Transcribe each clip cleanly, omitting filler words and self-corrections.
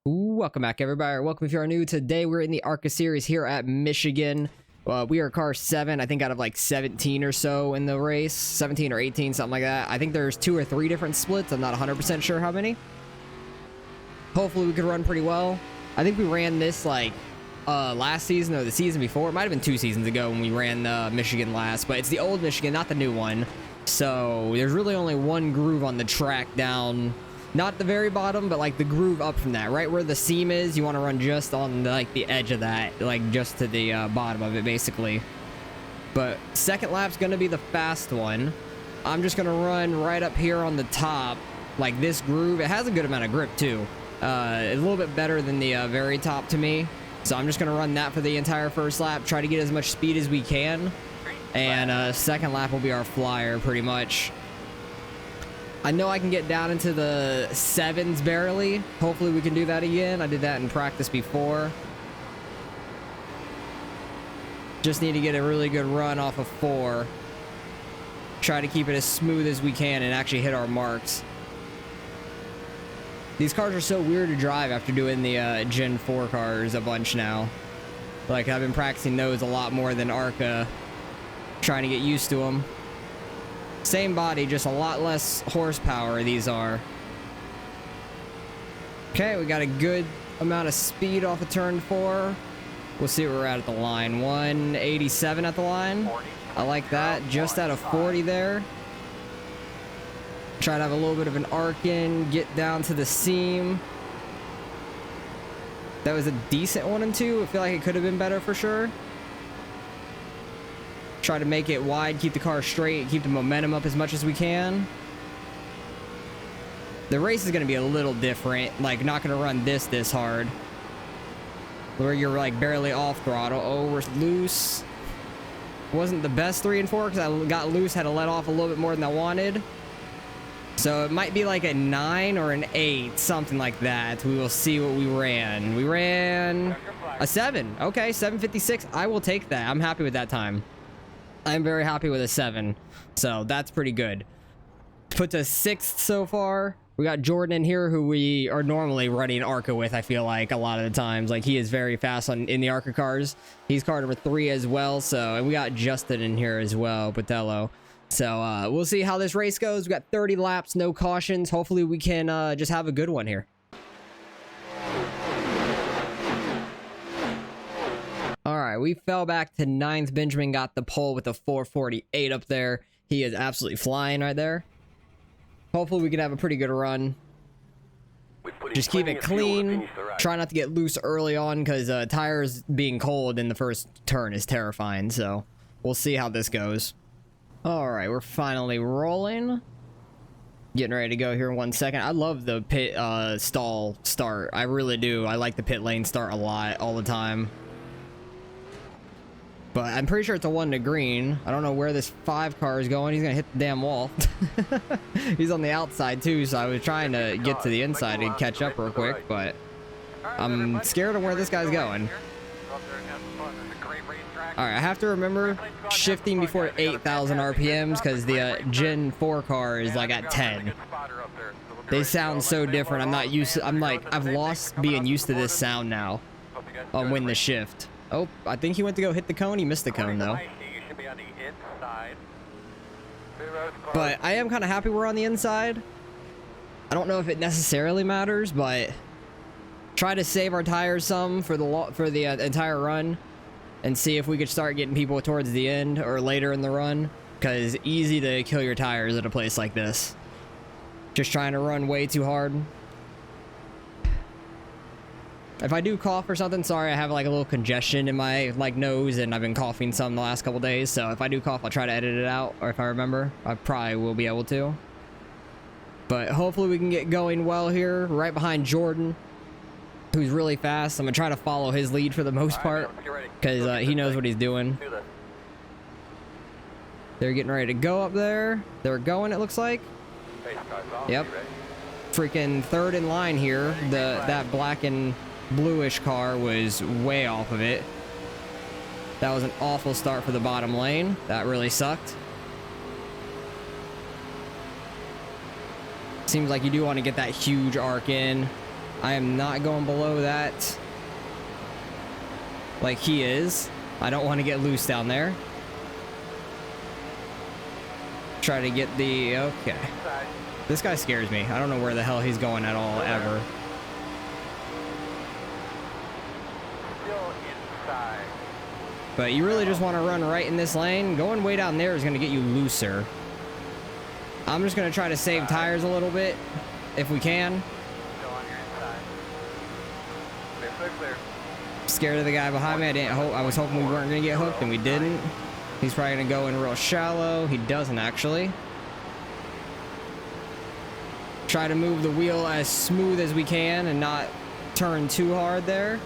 Welcome back, everybody. Welcome if you are new. Today we're in the Arca series here at Michigan. We are car 7, I think, out of like 17 or so in the race. 17 or 18, something like that. I think there's 2 or 3 different splits. I'm not 100% sure how many. Hopefully we could run pretty well. I think we ran this like last season or the season before. It might have been 2 seasons ago when we ran Michigan last, but it's the old Michigan, not the new one. So there's really only one groove on the track down. Not the very bottom, but like the groove up from that, right where the seam is. You want to run just on like the edge of that, like just to the bottom of it, basically. But second lap's gonna be the fast one. I'm just gonna run right up here on the top, like this groove. It has a good amount of grip too. A little bit better than the very top to me. So I'm just gonna run that for the entire first lap. Try to get as much speed as we can, and second lap will be our flyer, pretty much. I know I can get down into the 7s barely. Hopefully we can do that again. I did that in practice before. Just need to get a really good run off of 4. Try to keep it as smooth as we can and actually hit our marks. These cars are so weird to drive after doing the Gen 4 cars a bunch now. Like, I've been practicing those a lot more than Arca. Trying to get used to them. Same body, just a lot less horsepower these are. Okay, we got a good amount of speed off of turn 4. We'll see where we're at the line. 187 at the line. I like that. Just out of 40 there. Try to have a little bit of an arc in, get down to the seam. That was a decent 1 and 2. I feel like it could have been better for sure. Try to make it wide, keep the car straight, keep the momentum up as much as we can. The race is going to be a little different, like not going to run this hard. Where you're like barely off throttle. Oh, we're loose. Wasn't the best 3 and 4 because I got loose, had to let off a little bit more than I wanted. So it might be like a 9 or an 8, something like that. We will see what we ran. We ran a 7. Okay, 7:56. I will take that. I'm happy with that time. I'm very happy with a 7, so that's pretty good. Puts us 6th so far. We got Jordan in here, who we are normally running Arca with, I feel like, a lot of the times. Like, he is very fast in the Arca cars. He's car number 3 as well, so... And we got Justin in here as well, Patello. So, we'll see how this race goes. We got 30 laps, no cautions. Hopefully, we can just have a good one here. Alright, we fell back to 9th. Benjamin got the pole with the 448 up there. He is absolutely flying right there. Hopefully we can have a pretty good run. Just keep it clean. Try not to get loose early on, because tires being cold in the first turn is terrifying. So we'll see how this goes. Alright, we're finally rolling. Getting ready to go here in 1 second. I love the pit stall start. I really do. I like the pit lane start a lot, all the time. But I'm pretty sure it's a 1 to green. I don't know where this 5 car is going. He's gonna hit the damn wall. He's on the outside too, so I was trying to get to the inside and catch up real quick, but I'm scared of where this guy's going. Alright, I have to remember shifting before 8,000 RPMs because the Gen 4 car is like at 10. They sound so different. I'm not used to, I've lost being used to this sound now on when the shift. Oh, I think he went to go hit the cone. He missed the cone, though. But I am kind of happy we're on the inside. I don't know if it necessarily matters, but try to save our tires some for the entire run and see if we could start getting people towards the end or later in the run, because easy to kill your tires at a place like this. Just trying to run way too hard. If I do cough or something, sorry, I have like a little congestion in my like nose, and I've been coughing some the last couple days, so if I do cough, I'll try to edit it out, or if I remember, I probably will be able to. But hopefully we can get going well here, right behind Jordan, who's really fast. I'm gonna try to follow his lead for the most part, because he knows what he's doing. They're getting ready to go up there. They're going, it looks like. Yep. Freaking 3rd in line here. That black and bluish car was way off of it. That was an awful start for the bottom lane. That really sucked. Seems like you do want to get that huge arc in. I am not going below that like he is. I don't want to get loose down there. Try to get the... Okay. This guy scares me. I don't know where the hell he's going at all, ever. Still inside. But you really just want to run right in this lane. Going way down there is going to get you looser. I'm just going to try to save tires a little bit, if we can. Still on your inside. Clear, clear, clear. Scared of the guy behind me. I was hoping we weren't going to get hooked, and we didn't. He's probably going to go in real shallow. He doesn't, actually. Try to move the wheel as smooth as we can and not turn too hard there.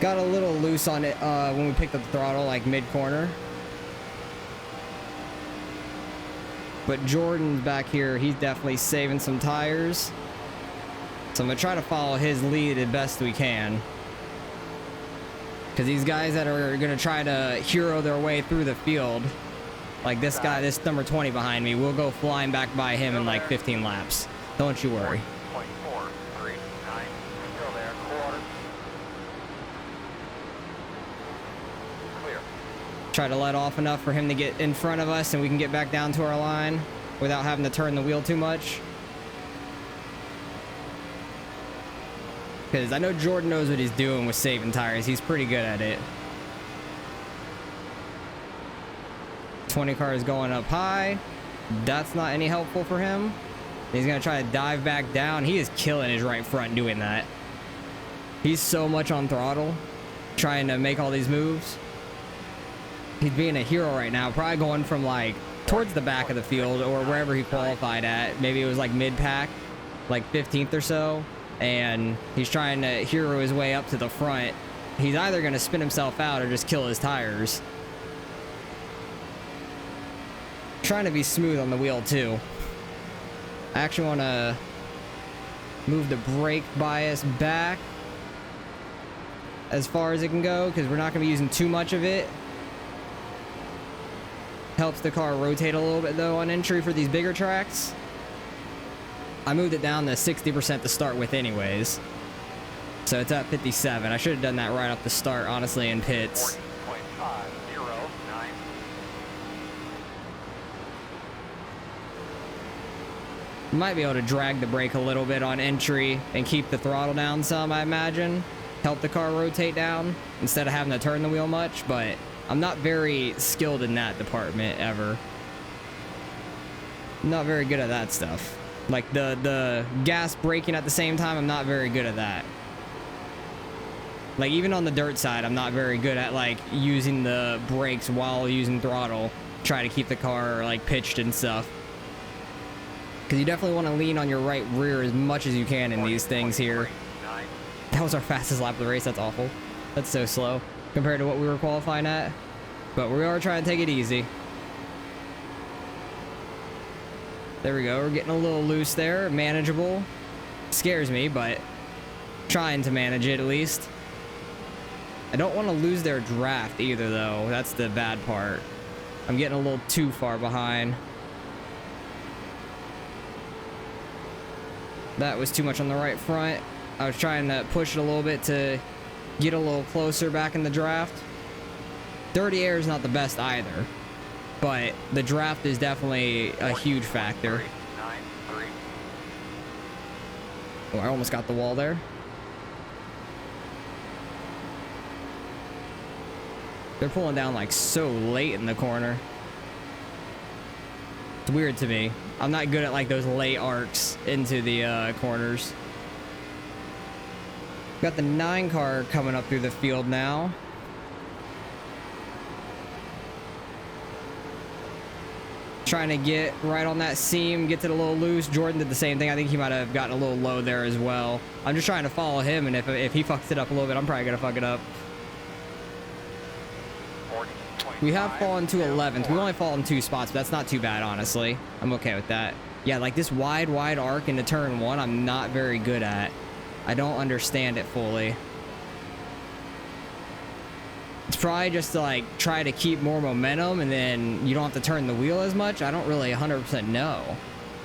Got a little loose on it when we picked up the throttle, like mid-corner. But Jordan's back here. He's definitely saving some tires. So I'm going to try to follow his lead as best we can. Because these guys that are going to try to hero their way through the field, like this guy, this number 20 behind me, we'll go flying back by him in like 15 laps. Don't you worry. 0.439. Still there. Quarter. Clear. Try to let off enough for him to get in front of us and we can get back down to our line without having to turn the wheel too much. Because I know Jordan knows what he's doing with saving tires. He's pretty good at it. 20 car is going up high. That's not any helpful for him. He's going to try to dive back down. He is killing his right front doing that. He's so much on throttle, trying to make all these moves. He's being a hero right now. Probably going from like towards the back of the field or wherever he qualified at. Maybe it was like mid-pack, like 15th or so. And he's trying to hero his way up to the front. He's either going to spin himself out or just kill his tires. Trying to be smooth on the wheel too. I actually want to move the brake bias back as far as it can go because we're not going to be using too much of it. Helps the car rotate a little bit though on entry for these bigger tracks. I moved it down to 60% to start with anyways. So it's at 57. I should have done that right off the start, honestly, in pits. 40.509. Might be able to drag the brake a little bit on entry and keep the throttle down some, I imagine. Help the car rotate down instead of having to turn the wheel much, but I'm not very skilled in that department ever. I'm not very good at that stuff. Like the gas braking at the same time, I'm not very good at that. Like even on the dirt side, I'm not very good at like using the brakes while using throttle. Try to keep the car like pitched and stuff. Because you definitely want to lean on your right rear as much as you can in these things here. That was our fastest lap of the race. That's awful. That's so slow compared to what we were qualifying at. But we are trying to take it easy. There we go. We're getting a little loose there. Manageable. Scares me, but trying to manage it at least. I don't want to lose their draft either, though. That's the bad part. I'm getting a little too far behind. That was too much on the right front. I was trying to push it a little bit to get a little closer back in the draft. Dirty air is not the best either. But the draft is definitely a huge factor. Oh, I almost got the wall there. They're pulling down like so late in the corner. It's weird to me. I'm not good at like those late arcs into the corners. Got the 9 car coming up through the field now. Trying to get right on that seam, gets it a little loose. Jordan did the same thing. I think he might have gotten a little low there as well. I'm just trying to follow him, and if he fucks it up a little bit, I'm probably gonna fuck it up. We have fallen to 11th. We've only fallen 2 spots, but that's not too bad, honestly. I'm okay with that. Yeah, like this wide arc into turn 1, I'm not very good at. I don't understand it fully. It's probably just to like try to keep more momentum and then you don't have to turn the wheel as much. I don't really 100% know.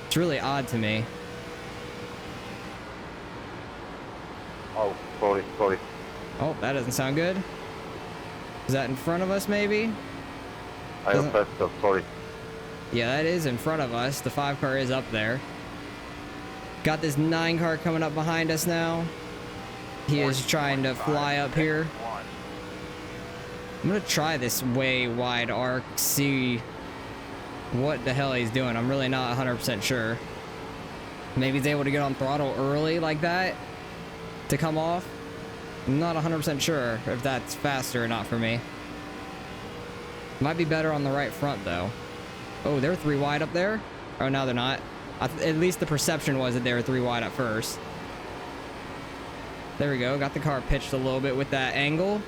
It's really odd to me. Oh, sorry, sorry. Oh, that doesn't sound good. Is that in front of us, maybe? I am faster, sorry. Yeah, that is in front of us. The 5 car is up there. Got this 9 car coming up behind us now. He is trying to fly up here. I'm gonna try this way wide arc, see what the hell he's doing. I'm really not 100% sure. Maybe he's able to get on throttle early like that to come off. I'm not 100% sure if that's faster or not for me. Might be better on the right front though. Oh, they're 3 wide up there? Oh, no, they're not. At least the perception was that they were 3 wide at first. There we go. Got the car pitched a little bit with that angle.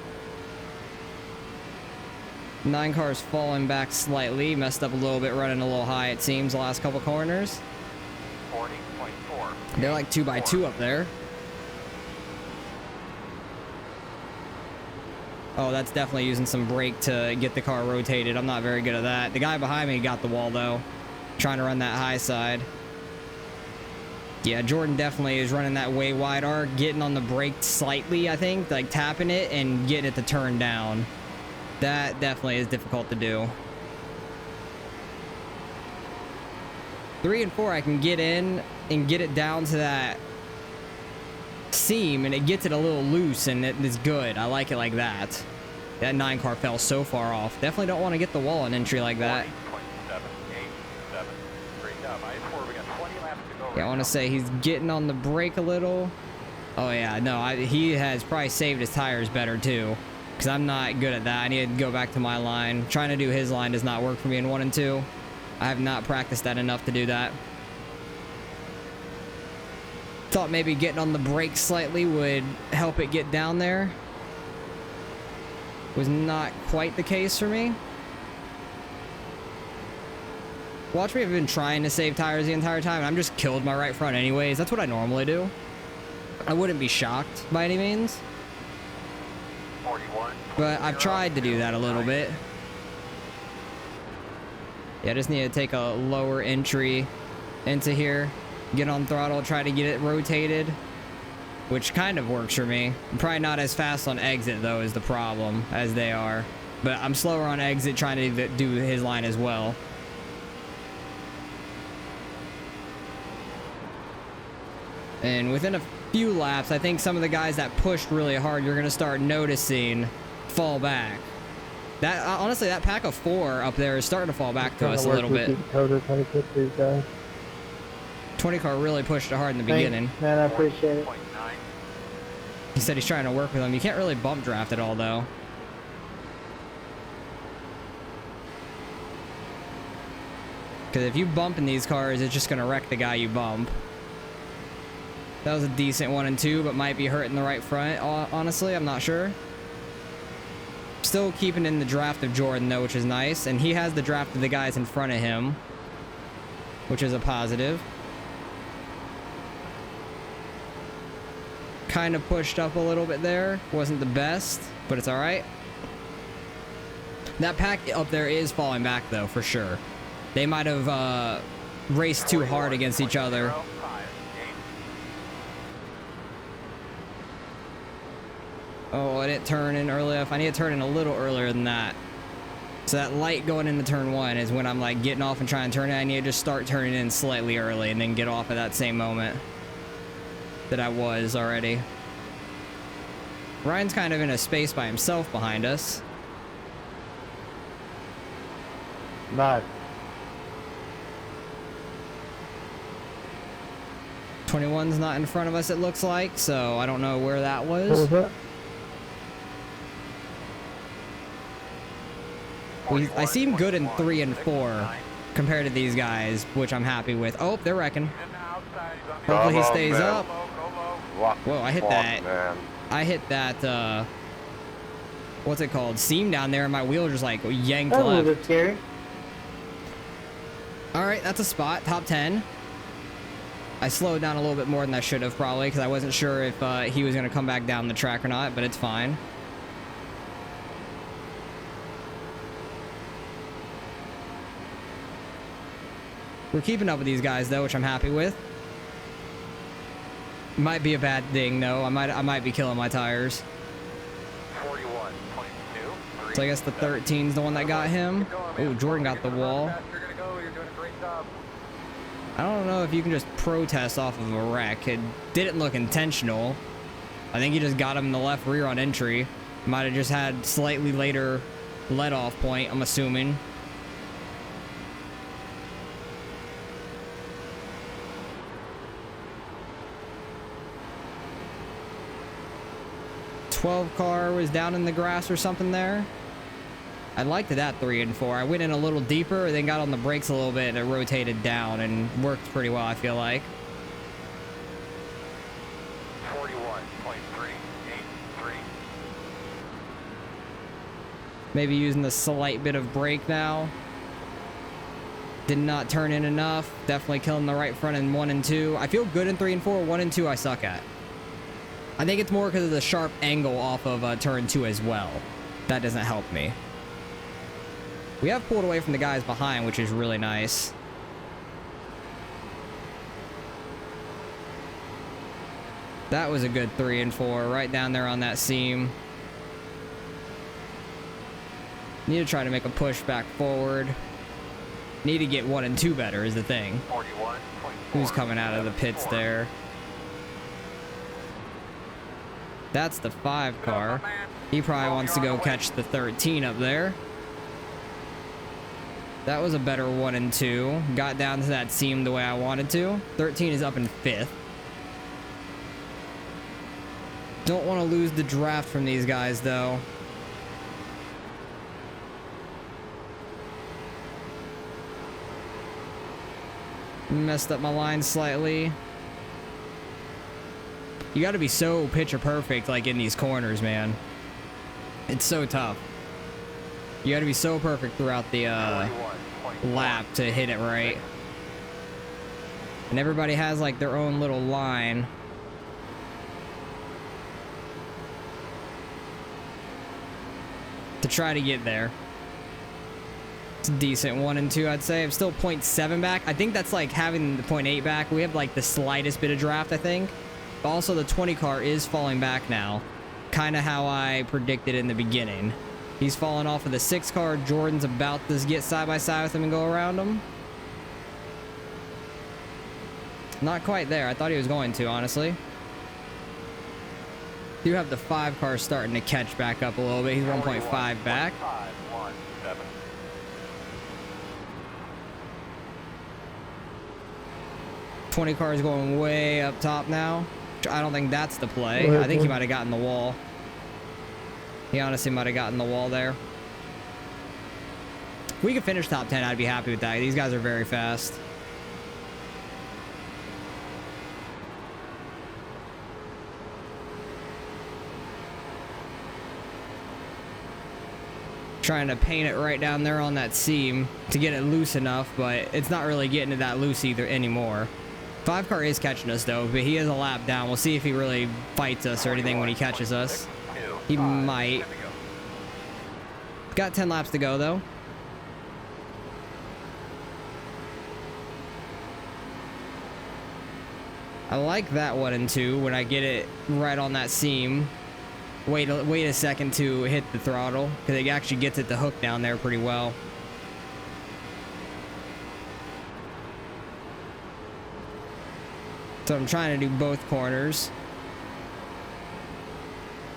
9 cars falling back slightly. Messed up a little bit, running a little high, it seems, the last couple corners. 40.4. They're like 2x2 up there. Oh, that's definitely using some brake to get the car rotated. I'm not very good at that. The guy behind me got the wall, though. Trying to run that high side. Yeah, Jordan definitely is running that way wide arc, getting on the brake slightly, I think, like tapping it and getting it to turn down. That definitely is difficult to do. 3 and 4, I can get in and get it down to that seam, and it gets it a little loose, and it's good. I like it like that. That 9 car fell so far off. Definitely don't want to get the wall on entry like that. 20.787. Great job. I-4, we got 20 laps to go. Yeah, I want to say he's getting on the brake a little. Oh yeah, no, he has probably saved his tires better too, because I'm not good at that. I need to go back to my line. Trying to do his line does not work for me in 1 and 2. I have not practiced that enough to do that. Thought maybe getting on the brake slightly would help it get down there. Was not quite the case for me. Watch me, I've been trying to save tires the entire time, and I'm just killed my right front anyways. That's what I normally do. I wouldn't be shocked by any means. 41. But I've tried to do that a little bit. Yeah, I just need to take a lower entry into here. Get on throttle, try to get it rotated. Which kind of works for me. I'm probably not as fast on exit, though, is the problem, as they are. But I'm slower on exit, trying to do his line as well. And within a few laps, I think some of the guys that pushed really hard, you're going to start noticing fall back. That honestly, that pack of 4 up there is starting to fall back to us a little bit. 20 car really pushed it hard in the beginning. Man, I appreciate it. 0.9. He said he's trying to work with them. You can't really bump draft at all, though. Because if you bump in these cars, it's just going to wreck the guy you bump. That was a decent 1 and 2, but might be hurting the right front. Honestly, I'm not sure. Still keeping in the draft of Jordan, though, which is nice. And he has the draft of the guys in front of him, which is a positive. Kind of pushed up a little bit there. Wasn't the best, but it's all right. That pack up there is falling back, though, for sure. They might have raced too hard against each other. Oh, I didn't turn in early enough. I need to turn in a little earlier than that. So that light going into turn 1 is when I'm like getting off and trying to turn in. I need to just start turning in slightly early and then get off at that same moment that I was already. Ryan's kind of in a space by himself behind us. Nice. 21's not in front of us, it looks like, so I don't know where that was. What was that? I seem good in 3 and 4 compared to these guys, which I'm happy with. Oh, they're wrecking. Hopefully he stays up. Whoa, I hit that. Man. I hit that, what's it called? Seam down there, and my wheel just like yanked That was a little left. bit scary. Alright, that's a spot. Top 10. I slowed down a little bit more than I should have, probably, because I wasn't sure if he was going to come back down the track or not, but it's fine. We're keeping up with these guys, though, which I'm happy with. Might be a bad thing though. I might be killing my tires. 41.2. So I guess the 13's the one that got him. Oh, Jordan got the wall. You're gonna go. You're doing a great job. I don't know if you can just protest off of a wreck. It didn't look intentional. I think he just got him in the left rear on entry. Might have just had slightly later let off point, I'm assuming. Car was down in the grass or something there. I liked that 3 and 4. I went in a little deeper, then got on the brakes a little bit, and it rotated down and worked pretty well, I feel like. 41.383. Maybe using the slight bit of brake now. Did not turn in enough. Definitely killing the right front in 1 and 2. I feel good in 3 and 4. 1 and 2 I suck at. I think it's more because of the sharp angle off of turn 2 as well. That doesn't help me. We have pulled away from the guys behind, which is really nice. That was a good 3 and 4, right down there on that seam. Need to try to make a push back forward. Need to get 1 and 2 better is the thing. 41.4. Who's coming out of the pits there? That's the 5 car. He probably wants to go catch the 13 up there. That was a better 1 and 2. Got down to that seam the way I wanted to. 13 is up in 5th. Don't want to lose the draft from these guys, though. Messed up my line slightly. You got to be so picture perfect, like in these corners, man. It's so tough. You got to be so perfect throughout the lap to hit it right. And everybody has like their own little line. To try to get there. It's decent 1 and 2, I'd say. I'm still 0.7 back. I think that's like having the 0.8 back. We have like the slightest bit of draft, I think. But also the 20 car is falling back now. Kind of how I predicted in the beginning. He's falling off of the 6 car. Jordan's about to get side by side with him and go around him. Not quite there. I thought he was going to, honestly. Do have the 5 car starting to catch back up a little bit. He's 1.5 back. 517. 20 car is going way up top now. I don't think that's the play. I think he might have gotten the wall. He honestly might have gotten the wall there. If we could finish top 10, I'd be happy with that. These guys are very fast. Trying to paint it right down there on that seam to get it loose enough, but it's not really getting it that loose either anymore. 5 car is catching us though, but he is a lap down. We'll see if he really fights us or anything when he catches us. He might. Got 10 laps to go though. I like that 1 and 2 when I get it right on that seam. Wait a second to hit the throttle because it actually gets it to hook down there pretty well. So I'm trying to do both corners.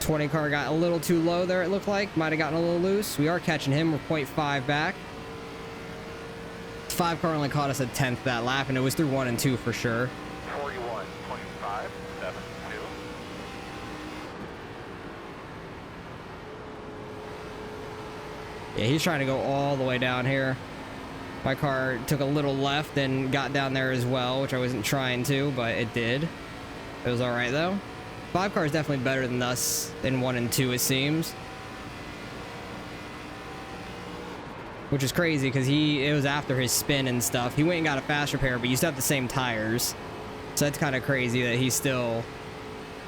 20 car got a little too low there, it looked like. Might have gotten a little loose. We are catching him. We're 0.5 back. 5 car only caught us a 10th that lap, and it was through 1 and 2 for sure. 41.572. Yeah, he's trying to go all the way down here. My car took a little left and got down there as well, which I wasn't trying to, but it did. It was all right, though. 5 car is definitely better than us in 1 and 2, it seems. Which is crazy, because it was after his spin and stuff. He went and got a fast repair, but you still have the same tires. So that's kind of crazy that he's still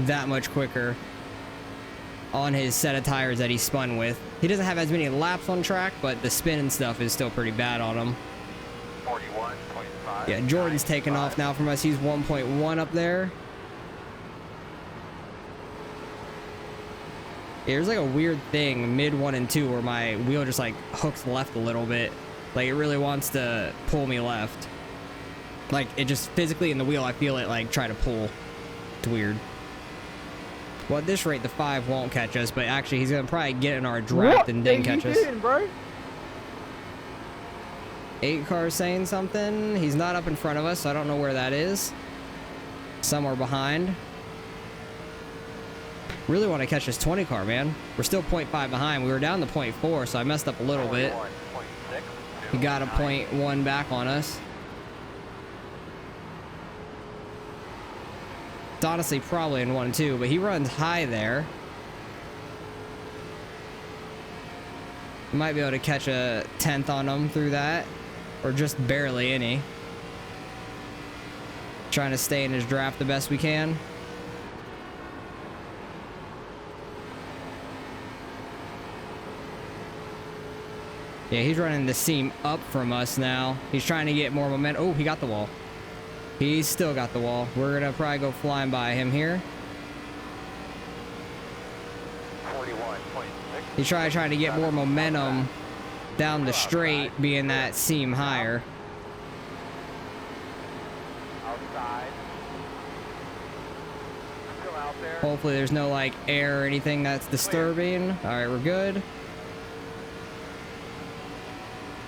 that much quicker on his set of tires that he spun with. He doesn't have as many laps on track, but the spin and stuff is still pretty bad on him. 41.5. Yeah, Jordan's taking off now from us. He's 1.1 up there. There's like a weird thing mid 1 and 2 where my wheel just like hooks left a little bit. Like it really wants to pull me left. Like it just physically in the wheel, I feel it like try to pull. It's weird. Well, at this rate, the 5 won't catch us, but actually he's gonna probably get in our draft and then catch us. Bro? 8 car saying something. He's not up in front of us, so I don't know where that is. Somewhere behind. Really want to catch this 20 car, man. We're still 0.5 behind. We were down to 0.4, so I messed up a little bit. He got a 0.1 back on us. It's honestly probably in 1 and 2, but he runs high there. Might be able to catch a 10th on him through that, or just barely any. Trying to stay in his draft the best we can. Yeah, he's running the seam up from us now. He's trying to get more momentum. Oh, he got the wall. He's still got the wall. We're gonna probably go flying by him here. 41.6. He's trying to get more momentum down the straight, being that seam higher. Outside. Still out there. Hopefully there's no like air or anything that's disturbing. All right, we're good.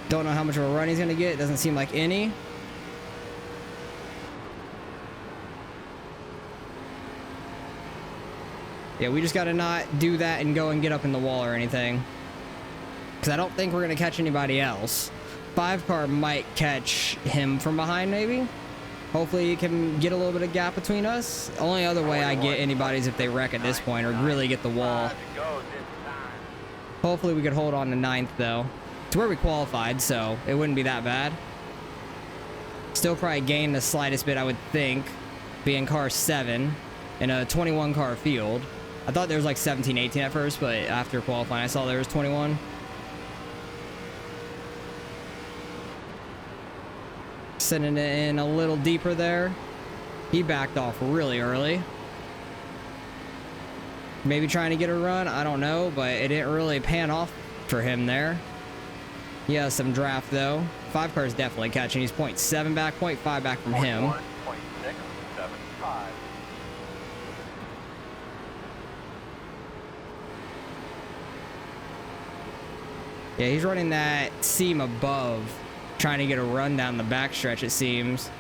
Don't know how much of a run he's gonna get. Doesn't seem like any. Yeah, we just gotta not do that and go and get up in the wall or anything. Because I don't think we're gonna catch anybody else. 5 car might catch him from behind, maybe. Hopefully he can get a little bit of gap between us. Only other way I get anybody is if they wreck at this point or really get the wall. Hopefully we could hold on to 9th though. It's where we qualified, so it wouldn't be that bad. Still probably gain the slightest bit, I would think, being car 7 in a 21 car field. I thought there was like 17, 18 at first, but after qualifying I saw there was 21. Sending it in a little deeper there. He backed off really early. Maybe trying to get a run, I don't know, but it didn't really pan off for him there. He has some draft though. 5 car is definitely catching. He's 0.7 back, 0.5 back from him. 0.675. Yeah, he's running that seam above, trying to get a run down the backstretch, it seems.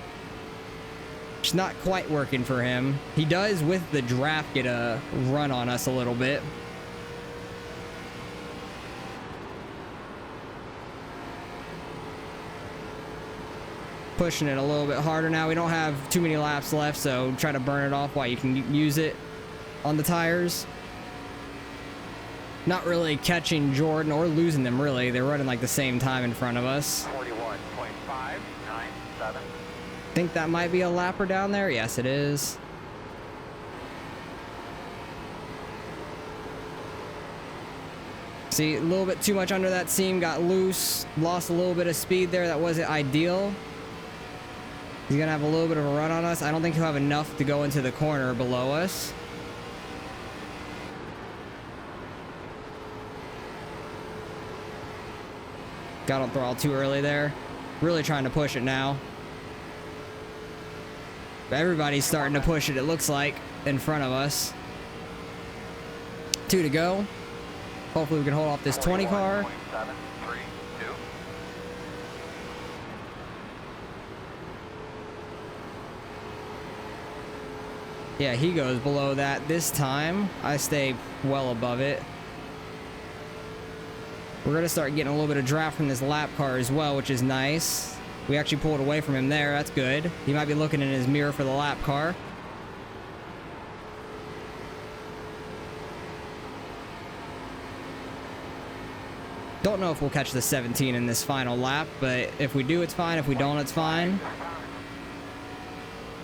It's not quite working for him. He does, with the draft, get a run on us a little bit. Pushing it a little bit harder now. We don't have too many laps left, so try to burn it off while you can use it on the tires. Not really catching Jordan or losing them, really. They're running like the same time in front of us. 41.597. Think that might be a lapper down there. Yes, it is. See, a little bit too much under that seam, got loose, lost a little bit of speed there. That wasn't ideal. He's gonna have a little bit of a run on us. I don't think he'll have enough to go into the corner below us. Got on throttle too early there. Really trying to push it now. Everybody's starting to push it, it looks like, in front of us. 2 to go. Hopefully we can hold off this 20 car. 41.732. Yeah, he goes below that this time. I stay well above it. We're going to start getting a little bit of draft from this lap car as well, which is nice. We actually pulled away from him there. That's good. He might be looking in his mirror for the lap car. Don't know if we'll catch the 17 in this final lap, but if we do, it's fine. If we don't, it's fine.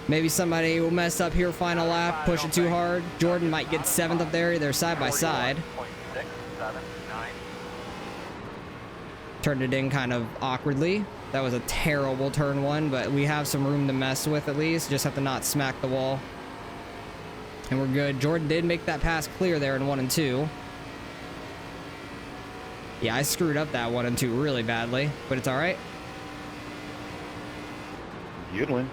Maybe somebody will mess up here final lap, push it too hard. Jordan might get 7th up there. They're side by side. 41.679. Turned it in kind of awkwardly. That was a terrible turn 1, but we have some room to mess with at least. Just have to not smack the wall. And we're good. Jordan did make that pass clear there in 1 and 2. Yeah, I screwed up that 1 and 2 really badly, but it's all right. You'd win.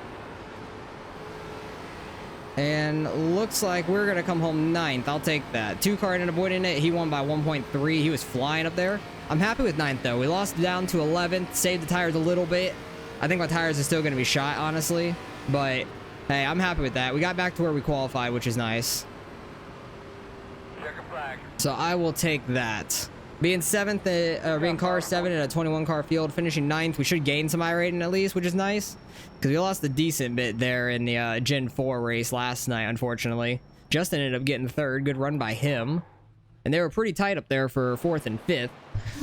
And looks like we're going to come home 9th. I'll take that. 2-car ended up winning it. He won by 1.3. He was flying up there. I'm happy with 9th, though. We lost down to 11th. Saved the tires a little bit. I think my tires are still going to be shot, honestly. But, hey, I'm happy with that. We got back to where we qualified, which is nice. Check a flag. So I will take that. Being 7th, being car 7 in a 21-car field, finishing 9th, we should gain some iRating at least, which is nice. Because we lost a decent bit there in the Gen 4 race last night, unfortunately. Justin ended up getting 3rd. Good run by him. And they were pretty tight up there for 4th and 5th.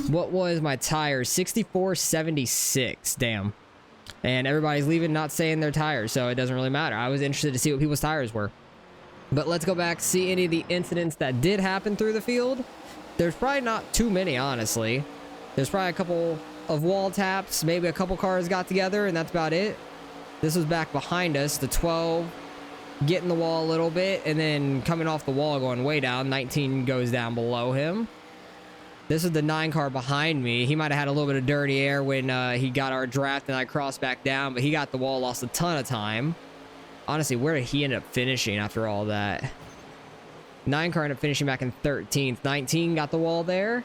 What was my tires? 64.76. Damn. And everybody's leaving not saying their tires, so it doesn't really matter. I was interested to see what people's tires were. But let's go back, see any of the incidents that did happen through the field. There's probably not too many, honestly. There's probably a couple of wall taps. Maybe a couple cars got together, and that's about it. This was back behind us. The 12 getting the wall a little bit, and then coming off the wall, going way down. 19 goes down below him. This is the 9-car behind me. He might have had a little bit of dirty air when he got our draft, and I crossed back down, but he got the wall, lost a ton of time. Honestly, where did he end up finishing after all that? 9-car ended up finishing back in 13th. 19 got the wall there.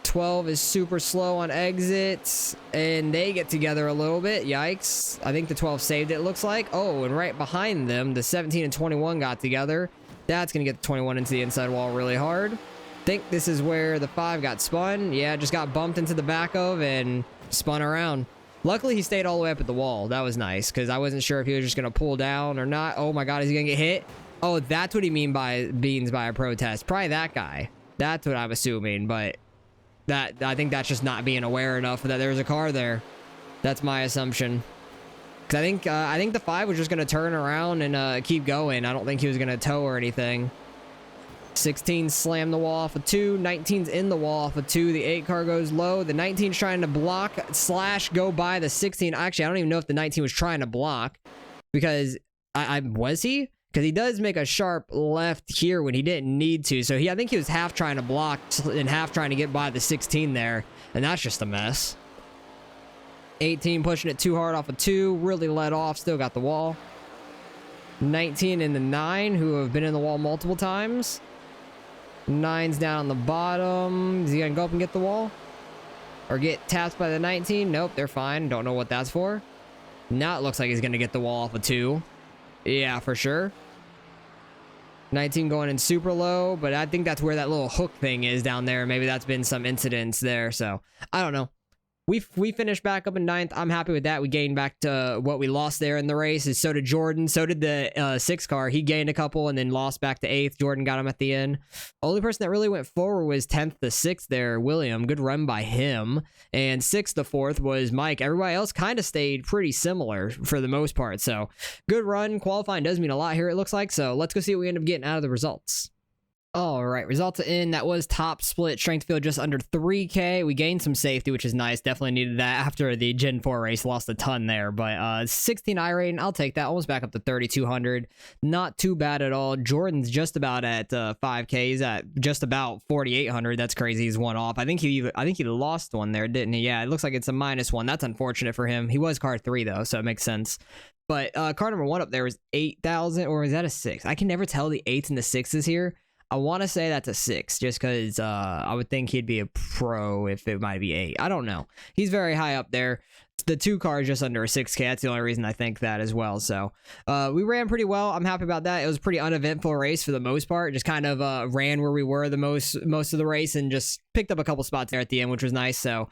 12 is super slow on exits, and they get together a little bit. Yikes. I think the 12 saved it, it looks like. Oh, and right behind them, the 17 and 21 got together. That's going to get the 21 into the inside wall really hard. Think this is where the 5 got spun. Yeah, just got bumped into the back of and spun around. Luckily, he stayed all the way up at the wall. That was nice, because I wasn't sure if he was just going to pull down or not. Oh my god, is he going to get hit? Oh, that's what he means by a protest. Probably that guy. That's what I'm assuming, but I think that's just not being aware enough that there's a car there. That's my assumption. Because I think the 5 was just going to turn around and keep going. I don't think he was going to tow or anything. 16 slammed the wall off of 2. 19's in the wall off of 2. The 8-car goes low. The 19's trying to block / go by the 16. Actually, I don't even know if the 19 was trying to block. Because, was he? Because he does make a sharp left here when he didn't need to. So I think he was half trying to block and half trying to get by the 16 there. And that's just a mess. 18 pushing it too hard off of 2. Really let off. Still got the wall. 19 and the 9, who have been in the wall multiple times. 9's down on the bottom. Is he going to go up and get the wall? Or get tapped by the 19? Nope, they're fine. Don't know what that's for. Now it looks like he's going to get the wall off of 2. Yeah, for sure. 19 going in super low, but I think that's where that little hook thing is down there. Maybe that's been some incidents there, so I don't know. We finished back up in 9th. I'm happy with that. We gained back to what we lost there in the race. And so did Jordan. So did the 6-car. He gained a couple and then lost back to 8th. Jordan got him at the end. Only person that really went forward was 10th to 6th there, William. Good run by him. And 6th to 4th was Mike. Everybody else kind of stayed pretty similar for the most part. So good run. Qualifying does mean a lot here, it looks like. So let's go see what we end up getting out of the results. All right, results in. That was top split strength field just under 3K. We gained some safety, which is nice. Definitely needed that after the Gen 4 race. Lost a ton there, but 16 iRating, I'll take that. Almost back up to 3,200. Not too bad at all. Jordan's just about at 5K. He's at just about 4,800. That's crazy. He's one off. I think he lost one there, didn't he? Yeah, it looks like it's a -1. That's unfortunate for him. He was car 3 though, so it makes sense. But car number 1 up there was 8,000, or is that a 6? I can never tell the 8s and the 6s here. I want to say that's a 6, just because I would think he'd be a pro if it might be 8. I don't know. He's very high up there. The 2 car is just under a 6K. That's the only reason I think that as well. So we ran pretty well. I'm happy about that. It was a pretty uneventful race for the most part. Just kind of ran where we were the most of the race and just picked up a couple spots there at the end, which was nice. So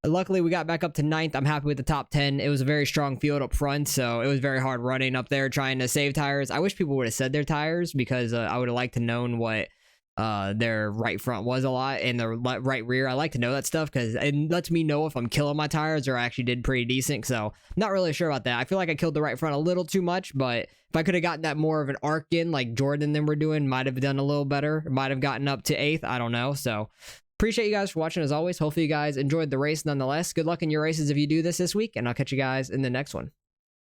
luckily we got back up to 9th. I'm happy with the top 10. It was a very strong field up front, so it was very hard running up there trying to save tires. I wish people would have said their tires, because I would have liked to known what their right front was a lot, and the right rear. I like to know that stuff because it lets me know if I'm killing my tires or I actually did pretty decent. So not really sure about that. I feel like I killed the right front a little too much, but if I could have gotten that more of an arc in like Jordan and them were doing, might have done a little better. Might have gotten up to 8th. I don't know. So appreciate you guys for watching as always. Hopefully you guys enjoyed the race nonetheless. Good luck in your races if you do this week, and I'll catch you guys in the next one.